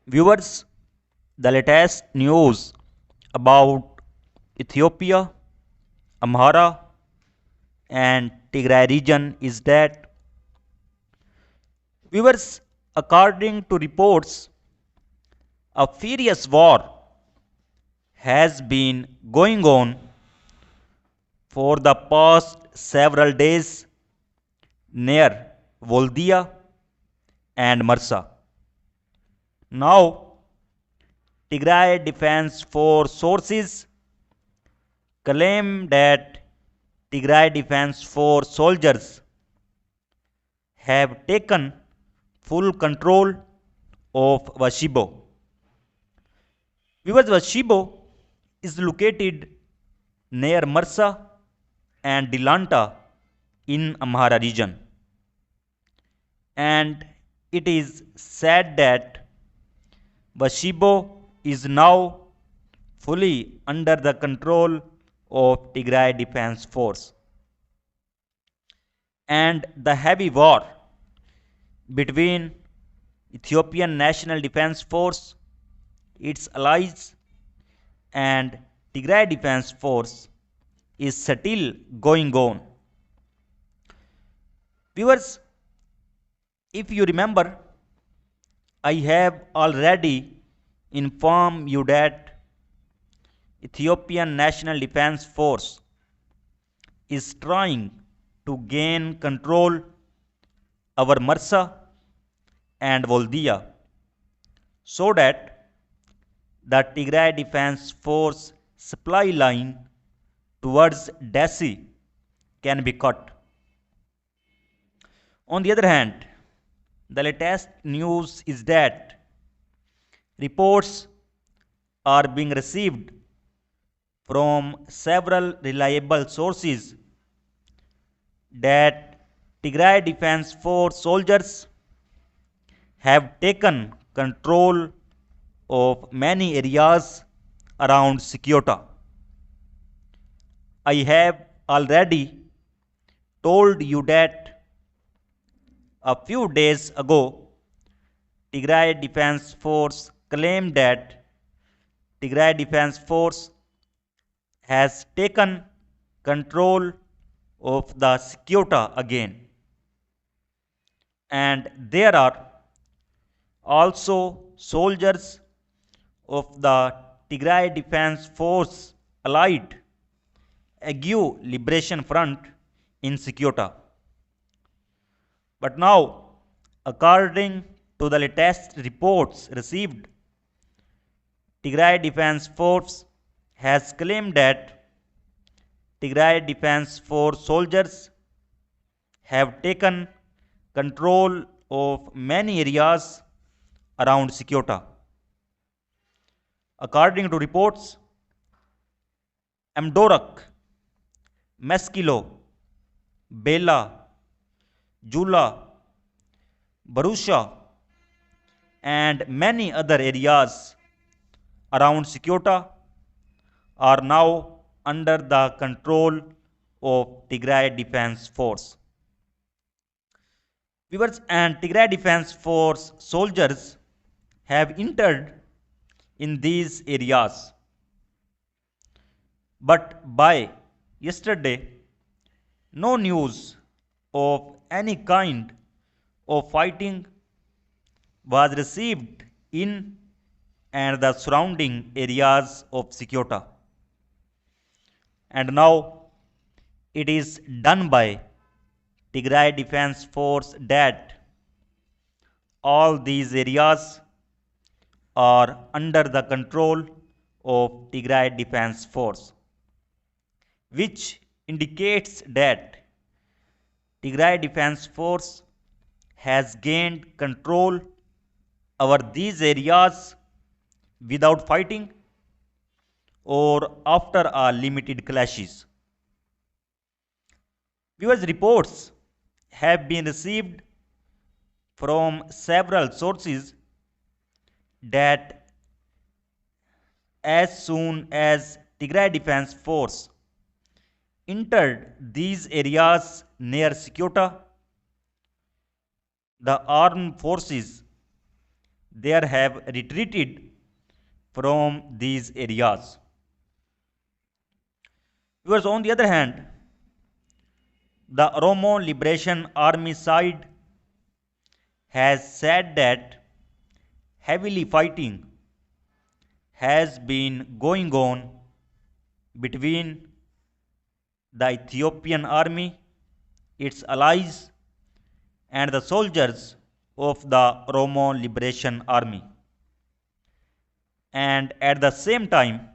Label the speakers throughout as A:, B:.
A: Viewers, the latest news about Ethiopia, Amhara, and Tigray region is that viewers, according to reports, a furious war has been going on for the past several days near Voldia and Marsa. Now, Tigray Defense Force sources claim that Tigray Defense Force soldiers have taken full control of Washibo. Because Washibo is located near Marsa and Dilanta in Amhara region. And it is said that Washibo is now fully under the control of Tigray Defense Force. And the heavy war between Ethiopian National Defense Force, its allies, and Tigray Defense Force is still going on. Viewers, if you remember, I have already informed you that Ethiopian National Defense Force is trying to gain control over Marsa and Voldia so that the Tigray Defense Force supply line towards Dessie can be cut. On the other hand, the latest news is that reports are being received from several reliable sources that Tigray Defense Force soldiers have taken control of many areas around Sikyota. I have already told you that a few days ago, Tigray Defense Force claimed that Tigray Defense Force has taken control of the Sikyota again. And there are also soldiers of the Tigray Defense Force allied Ague Liberation Front in Sikyota. But now, according to the latest reports received, Tigray Defense Force has claimed that Tigray Defense Force soldiers have taken control of many areas around Sikyota. According to reports, Amdorak, Meskilo, Bela, Jula, Barusha, and many other areas around Sikyota are now under the control of Tigray Defense Force. Viewers, and Tigray Defense Force soldiers have entered in these areas. But by yesterday, no news of any kind of fighting was received in and the surrounding areas of Sikyota. And now it is done by Tigray Defense Force that all these areas are under the control of Tigray Defense Force, which indicates that Tigray Defense Force has gained control over these areas without fighting or after a limited clashes. Viewers, reports have been received from several sources that as soon as Tigray Defense Force entered these areas near Sikyota, the armed forces, they have retreated from these areas. Viewers, on the other hand, the Oromo Liberation Army side has said that heavily fighting has been going on between the Ethiopian army, its allies, and the soldiers of the Oromo Liberation Army. And at the same time,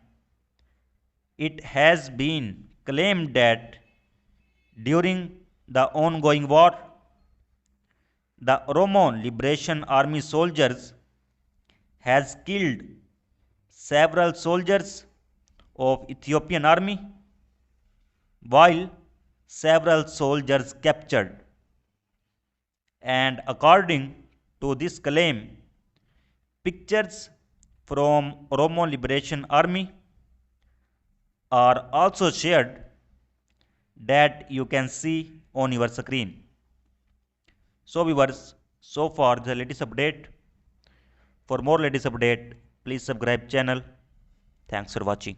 A: it has been claimed that during the ongoing war, the Oromo Liberation Army soldiers has killed several soldiers of Ethiopian army, while several soldiers captured. And according to this claim, pictures from Oromo Liberation Army are also shared that you can see on your screen. So viewers, so far the latest update. For more latest update, please subscribe channel. Thanks for watching.